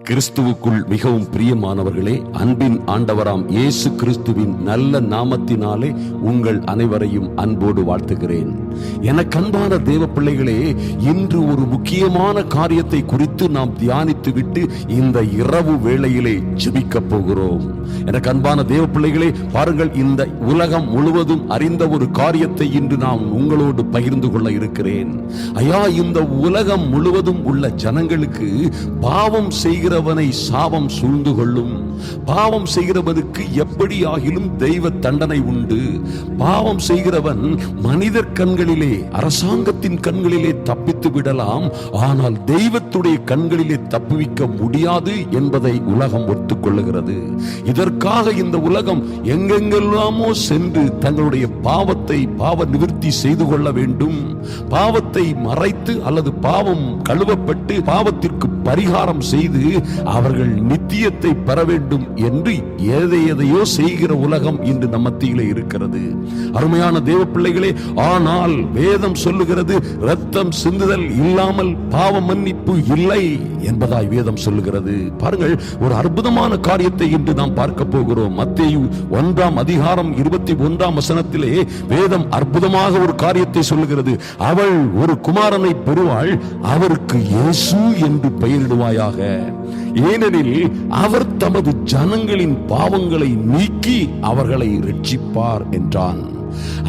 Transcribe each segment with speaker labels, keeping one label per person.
Speaker 1: கிறிஸ்துவுக்குள் மிகவும் பிரியமானவர்களே, அன்பின் ஆண்டவராம் இயேசு கிறிஸ்துவின் நல்ல நாமத்தினாலே உங்கள் அனைவரையும் அன்போடு வாழ்த்துகிறேன். எனக்கு அன்பான தேவ பிள்ளைகளே, இன்று ஒரு முக்கியமான காரியத்தை குறித்து நாம் தியானித்து விட்டு இந்த இரவு வேளையிலே ஜெபிக்க போகிறோம். எனக்கு அன்பான தேவ பிள்ளைகளே, பாருங்கள், இந்த உலகம் முழுவதும் அறிந்த ஒரு காரியத்தை இன்று நான் உங்களோடு பகிர்ந்து கொள்ள இருக்கிறேன். ஐயா, இந்த உலகம் முழுவதும் உள்ள ஜனங்களுக்கு பாவம் செய்கிறவனை சாபம் சூழ்ந்து கொள்ளும். பாவம் செய்கிறவனுக்கு எப்படி ஆகிலும் தெய்வ தண்டனை உண்டு. பாவம் செய்கிறவன் மனிதர் கண்களிலே, அரசாங்கத்தின் கண்களிலே தப்பித்து விடலாம், ஆனால் தெய்வத்துடைய கண்களிலே தப்புவிக்க முடியாது என்பதை உலகம் ஒத்துக்கொள்ளுகிறது. இதற்காக இந்த உலகம் எங்கெங்கெல்லாமோ சென்று தங்களுடைய பாவத்தை பாவ நிவர்த்தி செய்து கொள்ள வேண்டும், பாவத்தை மறைத்து அல்லது பாவம் கழுவப்பட்டு பாவத்திற்கு பரிகாரம் செய்து அவர்கள் நித்தியத்தை பெற வேண்டும் என்று எதையோ செய்கிற உலகம் இன்று நம்ம மத்தியிலே இருக்கிறது. அருமையான தேவ பிள்ளைகளே, ஆனால் வேதம் சொல்லுகிறது, இரத்தம் சிந்துதல் இல்லாமல் பாவ மன்னிப்பு இல்லை என்பதாய் வேதம் சொல்லுகிறது. பாருங்கள், ஒரு அற்புதமான காரியத்தை இன்று நாம் பார்க்க போகிறோம். மத்தேயு 1 அதிகாரம் 21 வசனத்திலே வேதம் அற்புதமாக ஒரு காரியத்தை சொல்லுகிறது. அவள் ஒரு குமாரனை பெறுவாள், அவருக்கு இயேசு என்று பெயரிடுவாயாக, ஏனெனில் அவர் தமது ஜனங்களின் பாவங்களை நீக்கி அவர்களை இரட்சிப்பார் என்றான்.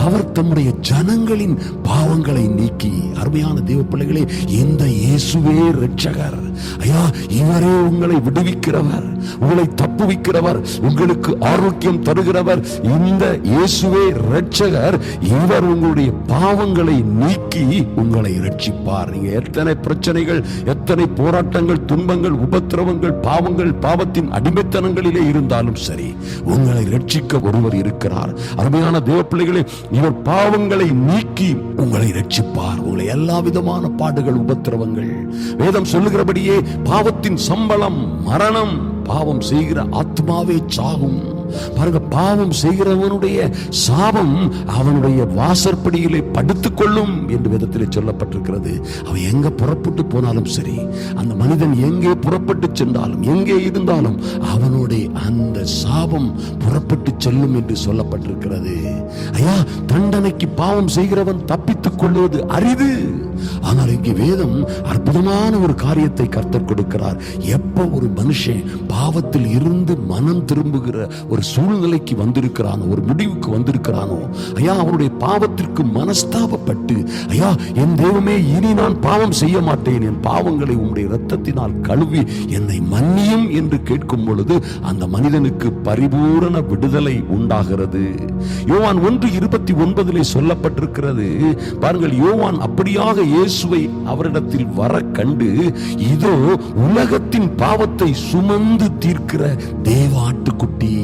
Speaker 1: அவர் தம்முடைய ஜனங்களின் பாவங்களை நீக்கி. அருமையான தேவ பிள்ளைகளே, இந்த இயேசுவே இரட்சகர். ஐயா, இவரே உங்களை விடுவிக்கிறவர், உங்களை தப்புவிக்கிறவர், உங்களுக்கு ஆரோக்கியம் தருகிறவர். இந்த இயேசுவே இரட்சகர். இவர் உங்களுடைய பாவங்களை நீக்கி உங்களை இரட்சிப்பார். நீங்க எத்தனை பிரச்சனைகள், எத்தனை போராட்டங்கள், துன்பங்கள், உபத்திரவங்கள், பாவங்கள், பாவத்தின் அடிமைத்தனங்களிலே இருந்தாலும் சரி, உங்களை இரட்சிக்க ஒருவர் இருக்கிறார். அருமையான தேவ பிள்ளைகளே, இவர் பாவங்களை நீக்கி உங்களை இரட்சிப்பார். உங்களை எல்லா விதமான பாடுகள், உபத்திரவங்கள், வேதம் சொல்லுகிறபடியே பாவத்தின் சம்பளம் மரணம், பாவம் செய்கிற ஆத்மாவே சாகும். பாருங்க, பாவம் செய்கிறவனுடைய சாபம் அவனுடைய வாசற்படியிலே படுத்துக் கொள்ளும் என்று வேதத்திலே சொல்லப்பட்டிருக்கிறது. அவன் எங்க புறப்பட்டு போனாலும் சரி, அந்த மனிதன் எங்கே புறப்பட்டு சென்றாலும், எங்கே இருந்தாலும் அவனுடைய அந்த சாபம் புறப்பட்டு செல்லும் என்று சொல்லப்பட்டிருக்கிறது. ஐயா, தண்டனைக்கு பாவம் செய்கிறவன் தப்பித்துக் கொள்வது அரிது. ஆனால் இங்கே வேதம் அற்புதமான ஒரு காரியத்தை கர்த்தர் கொடுக்கிறார். எப்ப ஒரு மனுஷன் பாவத்தில் இருந்து மனம் திரும்புகிற ஒரு சூழ்நிலைக்கு வந்திருக்கிறானோ, ஒரு முடிவுக்கு வந்திருக்கிறானோ, ஐயா, அவருடைய பாவத்திற்கு மனஸ்தாபப்பட்டு, ஐயா, என் தெய்வமே, இனி நான் பாவம் செய்ய மாட்டேன், என் பாவங்களை உம்முடைய இரத்தத்தினால் கழுவி என்னை மன்னியும் என்று கேட்கும் பொழுது அந்த மனிதனுக்கு பரிபூரண விடுதலை உண்டாகிறது. யோவான் 1:29 சொல்லப்பட்டிருக்கிறது. பாருங்கள், யோவான் அப்படியாக இயேசுவை அவரிடத்தில் வர கண்டு, இதோ உலகத்தின் பாவத்தை சுமந்து தீர்க்கிற தேவாட்டுக்குட்டி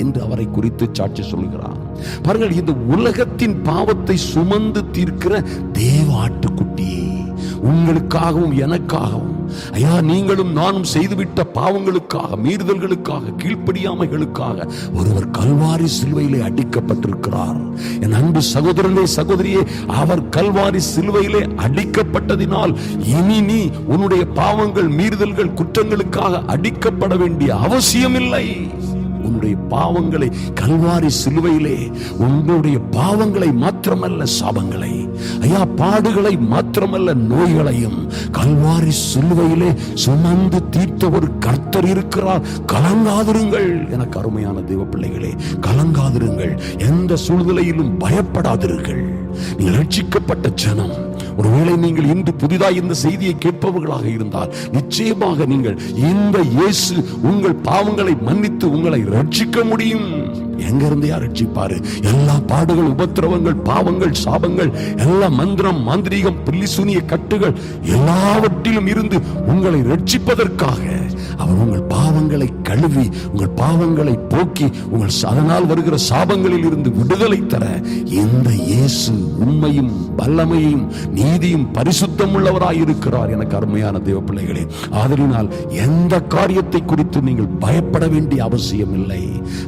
Speaker 1: என்று அவரை குறித்து சாட்சி சொல்கிறார். பாருங்கள், இந்த உலகத்தின் பாவத்தை சுமந்து தீர்க்கிற தேவாட்டுக்குட்டி உங்களுக்காகவும் எனக்காகவும், ஐயா, நீங்களும் நானும் செய்துவிட்ட பாவங்களுக்காக, மீறுதல்களுக்காக, கீழ்ப்படியாமைகளுக்காக ஒருவர் கல்வாரி சிலுவையிலே அடிக்கப்பட்டிருக்கிறார். என் அன்பு சகோதரனே, சகோதரியே, அவர் கல்வாரி சிலுவையிலே அடிக்கப்பட்டதினால் இனி நீ உன்னுடைய பாவங்கள், மீறுதல்கள், குற்றங்களுக்காக அடிக்கப்பட வேண்டிய அவசியமில்லை. உன்னுடைய பாவங்களை கல்வாரி சிலுவையிலே, உன்னுடைய பாவங்களை மாத்திரமல்ல, சாபங்களை, ஐயா, பாடுகளை மாத்திரமல்ல, நோய்களையும் கல்வாரி சிலுவையிலே சுமந்து தீர்த்த ஒரு கர்த்தர் இருக்கிறார். கலங்காதிருங்கள். எனக்கு அருமையான தேவ பிள்ளைகளே, கலங்காதிருங்கள். எந்த சூழ்நிலையிலும் பயப்படாதிருங்கள். நீங்கள் ரட்சிக்கப்பட்ட ஜனம். ஒருவேளை நீங்கள் இன்று புதிதாக இந்த செய்தியை கேட்பவர்களாக இருந்தால், நிச்சயமாக நீங்கள் இந்த இயேசு உங்கள் பாவங்களை மன்னித்து உங்களை ரட்சிக்க முடியும். எங்க இருந்து யார் ரட்சிப்பாரு? எல்லா பாடுகள், உபத்திரவங்கள், பாவங்கள், சாபங்கள், எல்லா மந்திரம், மாந்திரீகம், பில்லிசூனிய கட்டுகள் எல்லாவற்றிலும் இருந்து உங்களை ரட்சிப்பதற்காக அவர் உங்கள் பாவங்களை பாவங்களை கழுவி உங்கள் பாவங்களை போக்கி உங்கள் அதனால் வருகிற சாபங்களில் இருந்து விடுதலை தர இந்த இயேசு உண்மையும் வல்லமையும் நீதியும் பரிசுத்தம் உள்ளவராய் இருக்கிறார். எனக்கு அருமையான தேவ பிள்ளைகளே, ஆதலினால் எந்த காரியத்தை குறித்து நீங்கள் பயப்பட வேண்டிய அவசியம் இல்லை.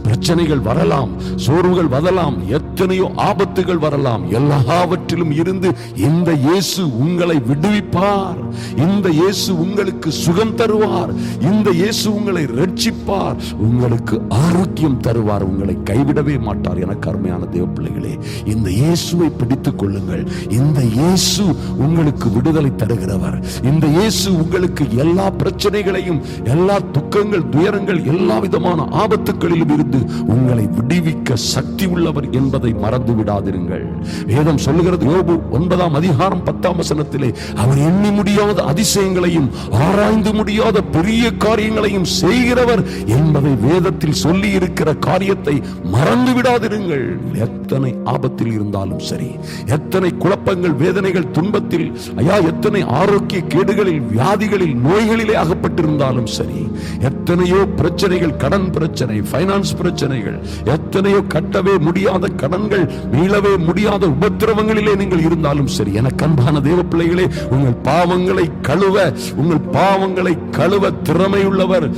Speaker 1: பிரச்சனைகள் வரலாம், சோர்வுகள் வரலாம், எத்தனையோ ஆபத்துகள் வரலாம். எல்லாவற்றிலும் இருந்து இந்த இயேசு உங்களை விடுவிப்பார். இந்த இயேசு உங்களுக்கு சுகம் தருவார். இந்த இயேசு உங்களை ரட்சிப்பார், உங்களுக்கு ஆரோக்கியம் தருவார், உங்களை கைவிடவே மாட்டார். எனக்கு அருமையான தேவ பிள்ளைகளே, இந்த இயேசுவை பிடித்துக் கொள்ளுங்கள். இந்த இயேசு உங்களுக்கு விடுதலை தருகிறவர். இந்த இயேசு உங்களுக்கு எல்லா பிரச்சனைகளையும், எல்லா துக்கங்கள், துயரங்கள், எல்லா விதமான ஆபத்துகளிலும் இருந்து உங்களை விடுவிக்க சக்தி உள்ளவர் என்பதை மறந்து விடாதிருங்கள். வேதம் சொல்லுகிறது, யோபு 9ஆம் அதிகாரம் 10ஆம் வசனத்திலே, அவர் எண்ணி முடியாத அதிசயங்களையும் ஆராய்ந்து முடியாத பெரிய காரியங்களையும் செய்கிறவர் என்பதை வேதத்தில் சொல்லி இருக்கிற காரியத்தை மறந்து விடாதிருங்கள். எத்தனை ஆபத்தில் இருந்தாலும் சரி, எத்தனை குழப்பங்கள், வேதனைகள், துன்பத்தில், எத்தனை ஆரோக்கிய கேடுகளில், வியாதிகளில், நோய்களிலே அகப்பட்டிருந்தாலும் சரி, எத்தனையோ பிரச்சனைகள், கடன் பிரச்சனை, பைனான்ஸ் பிரச்சனைகள், எத்தனையோ கட்டவே முடியாத கடன்கள், மீளவே முடியாத உபத்திரவங்களிலே நீங்கள் இருந்தாலும் சரி, எனக்கு அன்பான தேவ பிள்ளைகளே, உங்கள் பாவங்களை கழுவ, உங்கள் பாவங்களை கழுவ திறமை உள்ளவர்.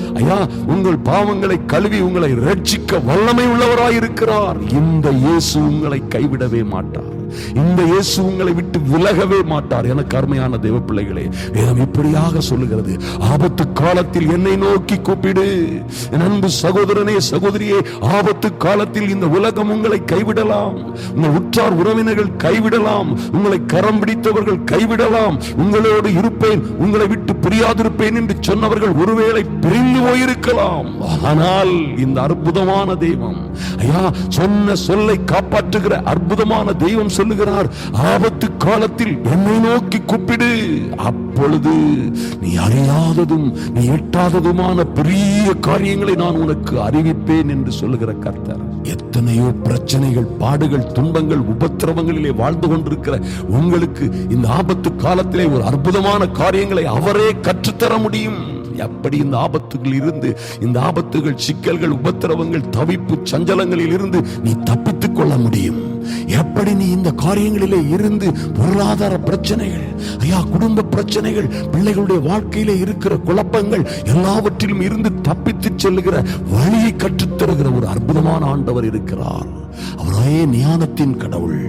Speaker 1: உங்கள் பாவங்களை கழுவி உங்களை ரட்சிக்க வல்லமை உள்ளவராயிருக்கிறார். இந்த இயேசு உங்களை கைவிடவே மாட்டார். இந்த இயேசு உங்களை விட்டு விலகவே மாட்டார். எனக்கு அருமையான தேவ பிள்ளைகளே, வேதம் இப்படியாக சொல்லுகிறது, ஆபத்து காலத்தில் என்னை நோக்கி கூப்பிடு. என் அன்பு சகோதரனே, சகோதரியே, ஆபத்து காலத்தில் இந்த உலகம் உங்களை கைவிடலாம், உங்கள் உற்றார் உறவினர்கள் கைவிடலாம், உங்களை கரம் பிடித்தவர்கள் கைவிடலாம், உங்களோடு இருப்பேன், உங்களை விட்டு பிரியாதிருப்பேன் என்று சொன்னவர்கள் ஒருவேளை பிரிந்து போயிருக்கலாம். ஆனால் இந்த அற்புதமான தெய்வம், சொன்ன சொல்லை காப்பாற்றுகிற அற்புதமான தெய்வம் சொல்லுகிறார், ஆபத்து காலத்தில் என்னை நோக்கி கூப்பிடு, அப்பொழுது நீ அறியாததும் நீ எட்டாததுமான பெரிய காரியங்களை நான் உனக்கு அறிவிப்பேன் என்று சொல்லுகிற கர்த்தர். எத்தனையோ பிரச்சனைகள், பாடுகள், துன்பங்கள், உபத்திரவங்களிலே வாழ்ந்து கொண்டிருக்கிற உங்களுக்கு இந்த ஆபத்து காலத்திலே ஒரு அற்புதமான காரியங்களை அவரே கற்றுத்தர முடியும். எப்படி இந்த ஆபத்துகள் இருந்து, இந்த ஆபத்துகள், சிக்கல்கள், உபத்திரவங்கள், தவிப்பு, சஞ்சலங்களில் இருந்து நீ தப்பித்துக் கொள்ள முடியும்? எப்படி நீ இந்த காரியங்களிலே இருந்து பொருளாதார பிரச்சனைகள், குடும்ப பிரச்சனைகள், பிள்ளைகளுடைய வாழ்க்கையிலே இருக்கிற குழப்பங்கள் எல்லாவற்றிலும் இருந்து தப்பித்து செல்லுகிற வழியை கற்றுத்தருகிற ஒரு அற்புதமான ஆண்டவர் இருக்கிறார். அவரே ஞானத்தின் கடவுள்,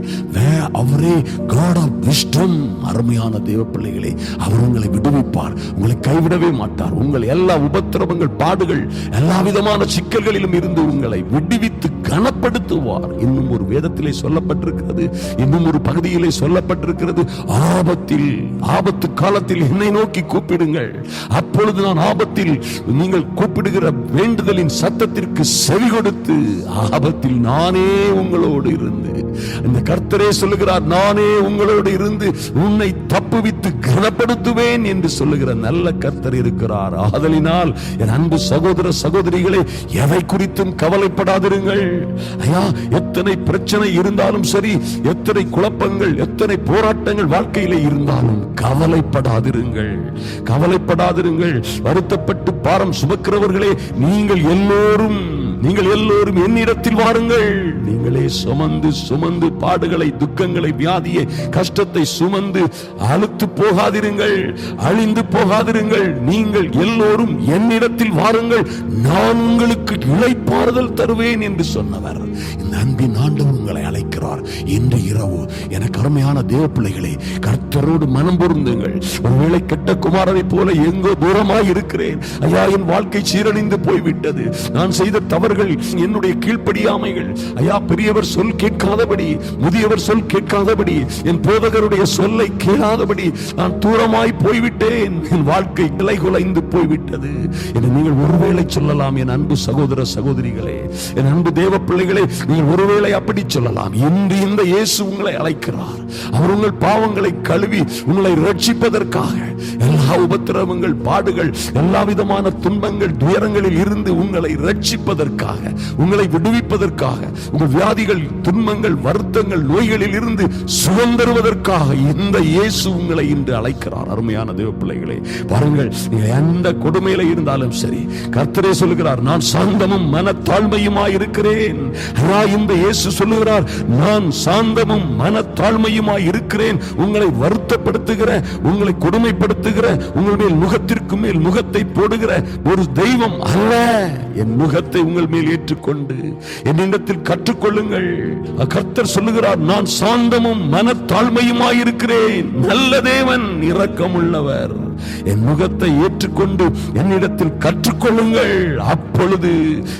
Speaker 1: அவரே God of wisdom. அருமையான தேவ பிள்ளைகளே, அவர் உங்களை விடுவிப்பார், உங்களை கைவிடவே மாட்டார். உங்கள் எல்லா உபத்திரவங்கள், பாடுகள், எல்லா விதமான சிக்கல்களிலும் இருந்து உங்களை விடுவித்து கனப்படுத்துவார். இன்னும் ஒரு வேதத்திலே சொல்லப்பட்டிருக்கிறது, இன்னும் ஒரு பகுதியிலே சொல்லப்பட்டிருக்கிறது, ஆபத்து காலத்தில் என்னை நோக்கி கூப்பிடுங்கள், அப்பொழுது நான் ஆபத்தில் நீங்கள் கூப்பிடுகிற வேண்டுதலின் சத்தத்திற்கு செவி கொடுத்து ஆபத்தில் நானே உங்களோடு இருந்து, இந்த கர்த்தரே சொல்லுகிறார், நானே உங்களோடு இருந்து உன்னை தப்புவித்து கனப்படுத்துவேன் என்று சொல்லுகிற நல்ல கர்த்தர் இருக்கிறார். ஆதலினால் என் அன்பு சகோதர சகோதரிகளே, எதை குறித்தும் கவலைப்படாதிருங்கள். எத்தனை பிரச்சனை இருந்தாலும் சரி, எத்தனை குழப்பங்கள், எத்தனை போராட்டங்கள் வாழ்க்கையிலே இருந்தாலும் கவலைப்படாதிருங்கள், கவலைப்படாதிருங்கள். வருத்தப்பட்டு பாரம் சுமக்கிறவர்களே, நீங்கள் எல்லோரும் என்னிடத்தில் வாருங்கள். நீங்களே சுமந்து பாடுகளை, துக்கங்களை, வியாதியை, கஷ்டத்தை சுமந்து அழுத்து போகாதிருங்கள், அழிந்து போகாதிருங்கள். நீங்கள் எல்லோரும் என்னிடத்தில் வாருங்கள், நான் உங்களுக்கு இளைப்பாறுதல் தருவேன் என்று சொன்னவர் இந்த அன்பின் ஆண்டவர் உங்களை அழைக்கிறார். இன்று இரவு எனக்கு அருமையான தேவ பிள்ளைகளே, கர்த்தரோடு மனம் பொருந்துங்கள். ஒருவேளை கெட்ட குமாரனை போல எங்கோ தூரமாய் இருக்கிறேன், என் வாழ்க்கை சீரழிந்து போய்விட்டது, நான் செய்த தவறுகள், என்னுடைய கீழ்ப்படியாமைகள், பெரியவர் சொல் கேட்காதபடி, முதியவர் சொல் கேட்காதபடி, என் போதகருடைய சொல்லை கேளாதபடி நான் தூரமாய் போய்விட்டேன், என் வாழ்க்கை நிலைகுலைந்து போய்விட்டது என்று நீங்கள் ஒருவேளை சொல்லலாம். என் அன்பு சகோதர சகோதரிகளே, என் அன்பு தேவ பிள்ளைகளே, நீங்கள் ஒருவேளை ஒருவேளை அப்படி சொல்லலாம், இன்று இந்த இயேசு உங்களை அழைக்கிறார். அவர் உங்கள் பாவங்களை கழுவி உங்களை ரட்சிப்பதற்காக, எல்லா உபத்திரவங்கள், பாடுகள், எல்லா விதமான துன்பங்கள், துயரங்களில் இருந்து உங்களை ரட்சிப்பதற்காக, உங்களை விடுவிப்பதற்காக, உங்கள் வியாதிகள், துன்பங்கள், வருத்தங்கள், நோய்களில் இருந்து சுகம் தருவதற்காக இந்த இயேசு உங்களை இன்று அழைக்கிறார். அருமையான தேவ பிள்ளைகளே, பாருங்கள், நீங்கள் எந்த கொடுமையில இருந்தாலும் சரி, கர்த்தரே சொல்லுகிறார், நான் சாந்தமும் மனத்தாழ்மையுமாய் இருக்கிறேன். இந்த இயேசு சொல்லுகிறார், நான் சாந்தமும் மனத்தாழ்மையுமாய் இருக்கிறேன். உங்களை வருத்தப்படுத்துகிற, உங்களை கொடுமைப்படுத்துகிற, உங்கள் மேல் முகத்திற்கு மேல் முகத்தை போடுகிற ஒரு தெய்வம் அல்ல. என் முகத்தை உங்கள் மேல் ஏற்றுக்கொண்டு என்னிடத்தில் கற்றுக்கொள்ளுங்கள். கர்த்தர் சொல்லுகிறார், நான் சாந்தமும் மனத்தாழ்மையுமாய் இருக்கிறேன். நல்ல தேவன், இரக்கமுள்ளவர். என் முகத்தை ஏற்றுக்கொண்டு என்னிடத்தில் கற்றுக்கொள்ளுங்கள். அப்பொழுது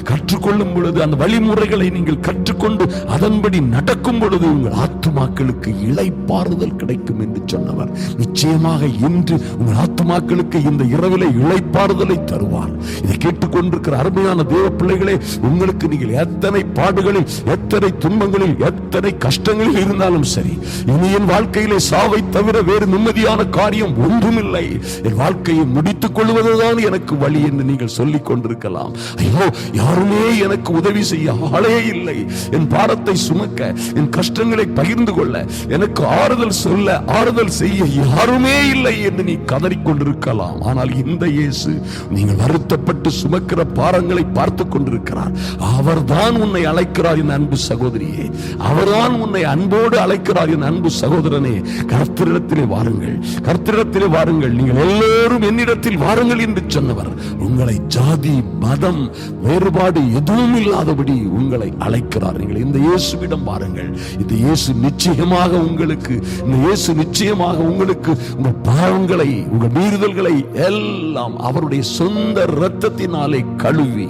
Speaker 1: கற்றுக்கொள்ளும் பொழுது, அந்த வழிமுறைகளை நீங்கள் கற்றுக்கொண்டு அதன்படி நடக்கும் பொழுது உங்கள் ஆத்துமாக்களுக்கு இளைப்பாறுதல் கிடைக்கும் என்று சொன்னவர் நிச்சயமாக இன்று உங்கள் ஆத்துமாக்களுக்கு இந்த இரவிலே இளைப்பாறுதலை தருவார். இதை கேட்டுக்கொண்டிருக்கிற அருமையான தேவ பிள்ளைகளே, உங்களுக்கு நீங்கள் எத்தனை பாடுகளில், எத்தனை துன்பங்களில், எத்தனை கஷ்டங்களில் இருந்தாலும் சரி, இனி என் வாழ்க்கையிலே சாவை தவிர வேறு நிம்மதியான காரியம் ஒன்றுமில்லை, என் வாழ்க்கையை முடித்துக் கொள்வதுதான் எனக்கு வழி என்று நீங்கள் சொல்லிக் கொண்டிருக்கலாம். ஐயோ, யாருமே எனக்கு உதவி செய்ய ஆளே இல்லை, என் பாரத்தை சுமக்க, என் கஷ்டங்களை பகிர்ந்து கொள்ள, எனக்கு ஆறுதல் சொல்ல, ஆறுதல் செய்ய யாருமே இல்லை என்று நீ கதறிக்கொண்டிருக்கலாம். ஆனால் இந்த இயேசு நீங்கள் வருத்தப்பட்டு சுமக்கிற பாரங்களை பார்த்துக் கொண்டிருக்கிறார். அவர்தான் உன்னை அழைக்கிறார் என் அன்பு சகோதரியே, அவர்தான் உன்னை அன்போடு அழைக்கிறார் என் அன்பு சகோதரனே. கர்த்தரிடத்திலே வாருங்கள், கர்த்தரிடத்திலே வாருங்கள், நீங்கள் எல்லோரும் என்னிடத்தில் வாருங்கள் என்று சொன்னவர் உங்களை ஜாதி, மதம், வேறுபாடு எதுவும் இல்லாதபடி உங்களை அழைக்கிறார். நீங்கள் இந்த இயேசுவிடம் வாருங்கள். இந்த இயேசு நிச்சயமாக உங்களுக்கு, இந்த இயேசு நிச்சயமாக உங்களுக்கு உங்கள் பாவங்களை, உங்கள் மீறுதல்களை எல்லாம் அவருடைய சொந்த இரத்தத்தினாலே கழுவி,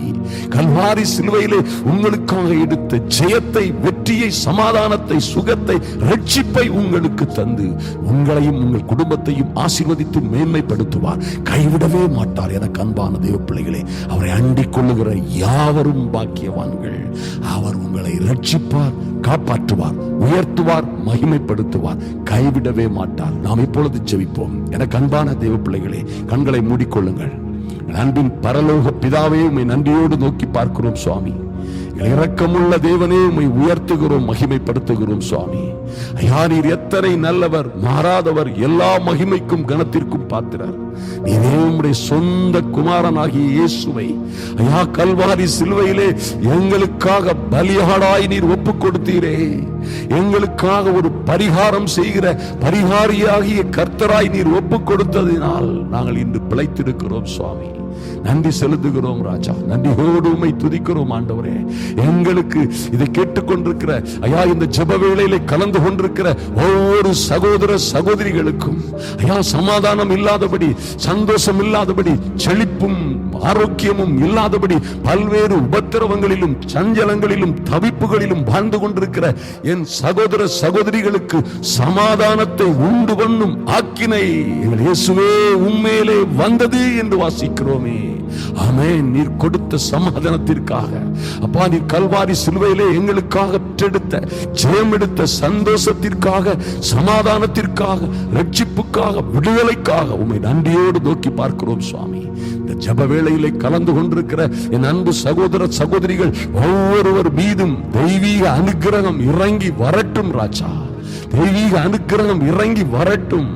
Speaker 1: கல்வாரி சிலுவையிலே உங்களுக்காக எடுத்த ஜெயத்தை, வெற்றியை, சமாதானத்தை, சுகத்தை, ரட்சிப்பை உங்களுக்கு தந்து உங்களையும் உங்கள் குடும்பத்தையும் ஆசீர்வதித்து மேன்மைப்படுத்துவார். கைவிடவே மாட்டார். எனக்கு அன்பான தேவ பிள்ளைகளே, அவரை அண்டிக் கொள்ளுகிற யாவரும் பாக்கியவான்கள். அவர் உங்களை ரட்சிப்பார், காப்பாற்றுவார், உயர்த்துவார், மகிமைப்படுத்துவார், கைவிடவே மாட்டார். நாம் இப்பொழுது ஜெபிப்போம். எனக்கு அன்பான தேவ பிள்ளைகளே, கண்களை மூடிக்கொள்ளுங்கள். அன்பின் பரலோக பிதாவே, உம்மை நன்றியோடு நோக்கி பார்க்கிறோம் சுவாமி. இரக்கமுள்ள தேவனே, உம்மை உயர்த்துகிறோம், மகிமைப்படுத்துகிறோம் சுவாமி. ஐயா, நீர் எத்தனை நல்லவர், மாறாதவர், எல்லா மகிமைக்கும் கனத்திற்கும் பாத்திரர். நீரே உம்முடைய சொந்த குமாரனாகிய இயேசுவை ஐயா கல்வாரி சிலுவையிலே எங்களுக்காக பலியாடாய் நீர் ஒப்புக் கொடுத்தீரே. எங்களுக்காக ஒரு பரிகாரம் செய்கிற பரிகாரியாகிய கர்த்தராய் நீர் ஒப்புக் கொடுத்ததினால் நாங்கள் இன்று பிழைத்திருக்கிறோம் சுவாமி. நன்றி செலுத்துகிறோம் ராஜா, நன்றியோடு உம்மை துதிக்கிறோம் ஆண்டவரே. எங்களுக்கு இதை கேட்டுக்கொண்டிருக்கிற ஐயா, இந்த ஜெப வேளையிலே கலந்து கொண்டிருக்கிற ஒவ்வொரு சகோதர சகோதரிகளுக்கும் ஐயா, சமாதானம் இல்லாதபடி, சந்தோஷம் இல்லாதபடி, செழிப்பும் ஆரோக்கியமும் இல்லாதபடி, பல்வேறு உபத்திரவங்களிலும் சஞ்சலங்களிலும் தவிப்புகளிலும் வாழ்ந்து கொண்டிருக்கிற என் சகோதர சகோதரிகளுக்கு சமாதானத்தை உண்டு பண்ணும் ஆக்கினை எங்கள் இயேசுவே உம்மேலே வந்தது என்று வாசிக்கிறோமே. ஆமென். நீர் கொடுத்த சமாதானத்திற்காக அப்பா, நீர் கல்வாரி சிலுவையிலே எங்களுக்காக பெற்றெடுத்த, ஜெயம் எடுத்த சந்தோஷத்திற்காக, சமாதானத்திற்காக, ரட்சிப்புக்காக, விடுதலைக்காக உம்மை நன்றியோடு நோக்கி பார்க்கிறோம் சுவாமி. இந்த ஜெப வேளையிலே கலந்து கொண்டிருக்கிற என் அன்பு சகோதர சகோதரிகள் ஒவ்வொருவர் மீதும் தெய்வீக அனுக்கிரகம் இறங்கி வரட்டும் ராஜா, தெய்வீக அனுக்கிரகம் இறங்கி வரட்டும்.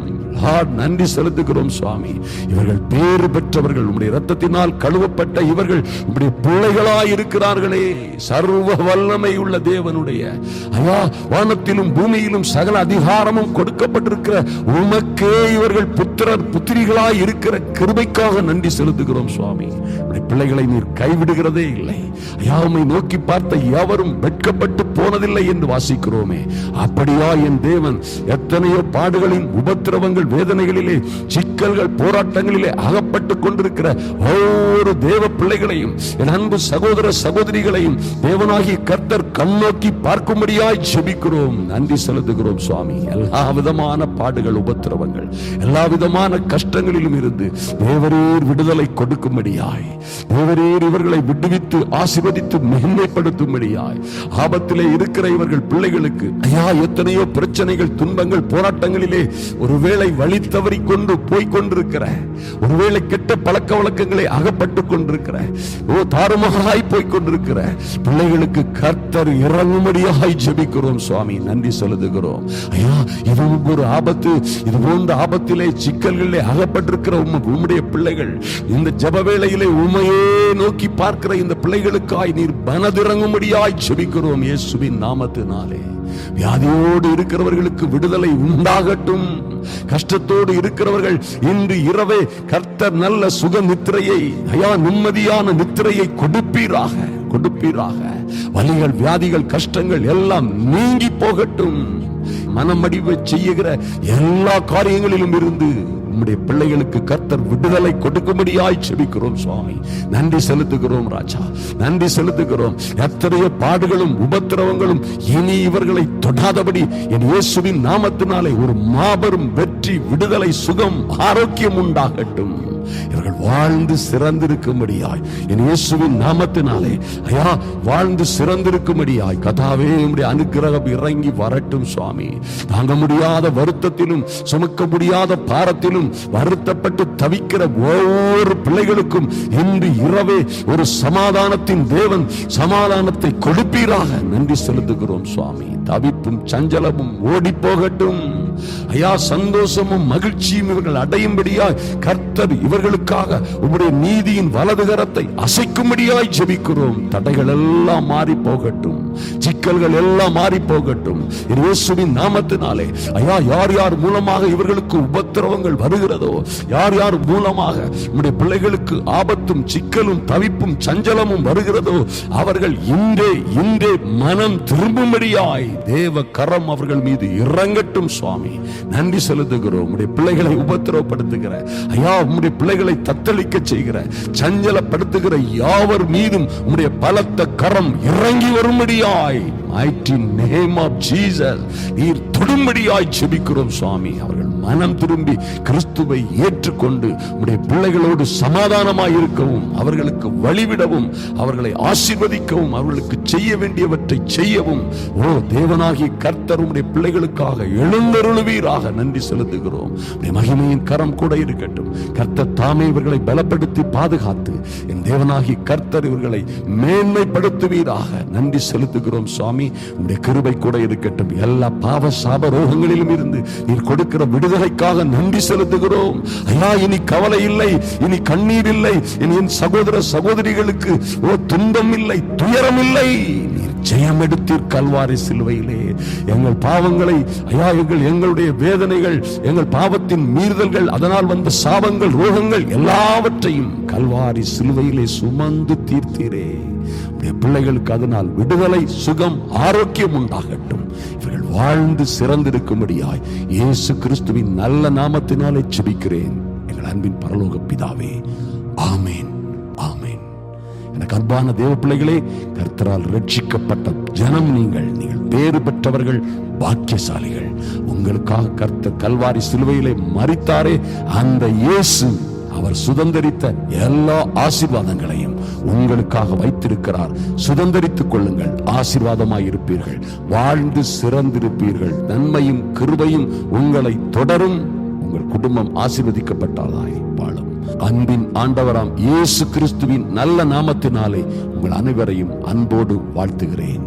Speaker 1: நன்றி செலுத்துகிறோம் சுவாமி. இவர்கள் பேறு பெற்றவர்கள், உம்முடைய இரத்தத்தினால் கழுவப்பட்ட இவர்கள் உம்முடைய பிள்ளைகளாய் இருக்கிறார்களே. சர்வ வல்லமை உள்ள தேவனுடைய ஐயா, வானத்திலும் பூமியிலும் சகல அதிகாரமும் கொடுக்கப்பட்டிருக்கிற உமக்கே இவர்கள் புத்திரர் புத்திரிகளாய் இருக்கிற கிருபைக்காக நன்றி செலுத்துகிறோம் சுவாமி. உம்முடைய பிள்ளைகளை நீர் கைவிடுகிறதே இல்லை ஐயா. உம்மை நோக்கி பார்த்த எவரும் வெட்கப்பட்டு போனதில்லை என்று வாசிக்கிறோமே. அப்படியா என் தேவன், எத்தனையோ பாடுகளின், உபத்திரவங்கள், வேதனைகளிலே, சிக்கல்கள், போராட்டங்களிலே அகப்பட்டுக் கொண்டிருக்கிற ஒவ்வொரு தேவ பிள்ளைகளையும், என் அன்பு சகோதர சகோதரிகளையும் தேவனாகிய கர்த்தர் கண்ணோக்கி பார்க்கும்படியாய் ஜெபிக்கிறோம். நன்றி செலுத்துகிறோம் சுவாமி. எல்லா விதமான பாடுகள், உபத்திரவங்கள், எல்லா விதமான கஷ்டங்களிலும் இருந்து தேவரீர் விடுதலை கொடுக்கும்படியாய், தேவரீர் இவர்களை விடுவித்து ஆசீர்வதித்து மேன்மைப்படுத்தும்படியாய், ஆபத்திலே இருக்கிற இவர்கள் பிள்ளைகளுக்கு ஐயா எத்தனையோ பிரச்சனைகள், துன்பங்கள், போராட்டங்களிலே ஒருவேளை வழி தவறி கொண்டு போய்கொண்டிருக்கிற, ஒருவேளை கெட்ட பழக்க வழக்கங்களை அகப்பட்டு கொண்டிருக்கிற, தாறுமாறாய் போய்கொண்டிருக்கிற பிள்ளைகளுக்கு கர்த்தர் இறங்கும்படியாய் ஜெபிக்கிறோம் சுவாமி. நன்றி செலுத்துகிறோம் ஐயா. இதுவும் ஒரு ஆபத்து. இது போன்ற ஆபத்திலே, சிக்கல்களிலே அகப்பட்டிருக்கிற உம்முடைய பிள்ளைகள் இந்த ஜெப வேளையிலே உம்மையே நோக்கி பார்க்கிற இந்த பிள்ளைகளுக்காய் நீர் மனதிறங்கும்படியாய் ஜெபிக்கிறோம் இயேசுவின் நாமத்தினாலே. வியாதியோடு இருக்கிறவர்களுக்கு விடுதலை உண்டாகட்டும். கஷ்டத்தோடு இருக்கிறவர்கள் இன்று இரவே கர்த்தர் நல்ல சுக நித்திரையை, ஐயா நிம்மதியான நித்திரையை கொடுப்பீராக, கொடுப்பீராக. வலிகள், வியாதிகள், கஷ்டங்கள் எல்லாம் நீங்கி போகட்டும். மனமடிவை செய்யுகிற எல்லா காரியங்களிலும் இருந்து உம்முடைய பிள்ளைகளுக்கு கர்த்தர் விடுதலை கொடுக்கும்படியாய் ஜெபிக்கிறோம் சுவாமி. நன்றி செலுத்துகிறோம் ராஜா, நன்றி செலுத்துகிறோம். எத்தனைய பாடுகளும் உபத்திரவங்களும் இனி இவர்களை தொடாதபடி என் இயேசுவின் நாமத்தினாலே ஒரு மாபெரும் வெற்றி, விடுதலை, சுகம், ஆரோக்கியம் உண்டாகட்டும். இவர்கள் வாழ்ந்து சிறந்திருக்கும்படியாய் என் இயேசுவின் நாமத்தினாலே ஐயா வாழ்ந்து சிறந்திருக்கும்படியாய் கர்த்தாவே உம்முடைய அனுக்கிரகம் இறங்கி வரட்டும் சுவாமி. தாங்க முடியாத வருத்தத்திலும், சுமக்க முடியாத பாரத்திலும் வருத்தப்பட்டு தவிக்கிற ஒவ்வொரு பிள்ளைகளுக்கும் இன்று இரவே ஒரு சமாதானத்தின் தேவன் சமாதானத்தை கொடுப்பீராக. நன்றி செலுத்துகிறோம் சுவாமி. தவிப்பும் சஞ்சலமும் ஓடி போகட்டும் ஐயா. சந்தோஷமும் மகிழ்ச்சியும் இவர்கள் அடையும்படியாய் கர்த்தர் இவர்களுக்காக உம்முடைய நீதியின் வலதுகரத்தை அசைக்கும்படியாய் ஜெபிக்கிறோம். தடைகள் எல்லாம் மாறி போகட்டும், சிக்கல்கள் எல்லாம் மாறி போகட்டும் இயேசுவின் நாமத்தினாலே. ஐயா யார் யார் மூலமாக இவர்களுக்கு உபத்திரவங்கள் வருகிறதோ, யார் யார் மூலமாக உம்முடைய பிள்ளைகளுக்கு ஆபத்தும் சிக்கலும் தவிப்பும் சஞ்சலமும் வருகிறதோ அவர்கள் இன்றே மனம் திரும்பும்படியாய் தேவ கரம் அவர்கள் மீது இறங்கட்டும் சுவாமி. நன்றி செலுத்துகிறோம். உம்முடைய பிள்ளைகளை உபத்திரவப்படுத்துகிற ஐயா, உம்முடைய பிள்ளைகளை தத்தளிக்க செய்கிற, சஞ்சலப்படுத்துகிற யாவர் மீதும் உம்முடைய பலத்த கரம் இறங்கி வரும்படியாய் mighty name of Jesus நீர் தொடும்படியாய் ஜெபிக்கிறோம் சுவாமி. அவர்கள் மனம் திரும்பி கிறிஸ்துவை ஏற்றுக்கொண்டு உம்முடைய பிள்ளைகளோடு சமாதானமாய் இருக்கவும், அவர்களுக்கு வழிவிடவும், அவர்களை ஆசீர்வதிக்கவும், அவர்களுக்கு செய்ய வேண்டியவற்றை செய்யவும் ஓ தேவனாகிய கர்த்தர் உம்முடைய பிள்ளைகளுக்காக எழுந்தருளுவீராக. நன்றி செலுத்துகிறோம். உம்முடைய மகிமையின் கரம் கூட இருக்கட்டும். கர்த்தர் தாமே இவர்களை பலப்படுத்தி பாதுகாத்து என் தேவனாகிய கர்த்தர் இவர்களை மேன்மைப்படுத்துவீராக. நன்றி செலுத்துகிறோம் சுவாமி. உம்முடைய கிருபை கூட இருக்கட்டும். எல்லா பாவ சாப ரோகங்களிலும் இருந்து நீர் கொடுக்கிற விடுதலைக்காக நன்றி செலுத்துகிறோம் ஐயா. இனி கவலை இல்லை, இனி கண்ணீர் இல்லை, இனி என் சகோதர சகோதரிகளுக்கு துன்பம் இல்லை, துயரம் இல்லை. நீர் ஜெயம் எடுத்தீர் கல்வாரி சிலுவையிலே. எங்கள் பாவங்களை ஐயா, எங்களுடைய வேதனைகள், எங்கள் பாவத்தின் மீறுதல்கள், அதனால் வந்த சாபங்கள், ரோகங்கள் எல்லாவற்றையும் கல்வாரி சிலுவையிலே சுமந்து தீர்த்தீரே. பிள்ளைகளுக்கு அதனால் விடுதலை, சுகம், ஆரோக்கியம் உண்டாகட்டும். இவர்கள் வாழ்ந்து சிறந்திருக்கும்படியாய் இயேசு கிறிஸ்துவின் நல்ல நாமத்தினாலே ஜெபிக்கிறேன் எங்கள் அன்பின் பரலோக பிதாவே. ஆமேன், ஆமேன். எனக்கு அன்பான தேவ பிள்ளைகளே, கர்த்தரால் ரட்சிக்கப்பட்ட ஜனம் நீங்கள் பேறு பெற்றவர்கள், பாக்கியசாலிகள். உங்களுக்காக கர்த்தர் கல்வாரி சிலுவையிலே மரித்தாரே, அந்த இயேசு அவர் சுதந்தரித்த எல்லா ஆசீர்வாதங்களையும் உங்களுக்காக வைத்திருக்கிறார். சுதந்தரித்துக் கொள்ளுங்கள். ஆசீர்வாதமாய் இருப்பீர்கள், வாழ்ந்து சிறந்திருப்பீர்கள். நன்மையும் கிருபையும் உங்களை தொடரும். உங்கள் குடும்பம் ஆசீர்வதிக்கப்பட்டதாய் வாழும். அன்பின் ஆண்டவராம் இயேசு கிறிஸ்துவின் நல்ல நாமத்தினாலே உங்கள் அனைவரையும் அன்போடு வாழ்த்துகிறேன்.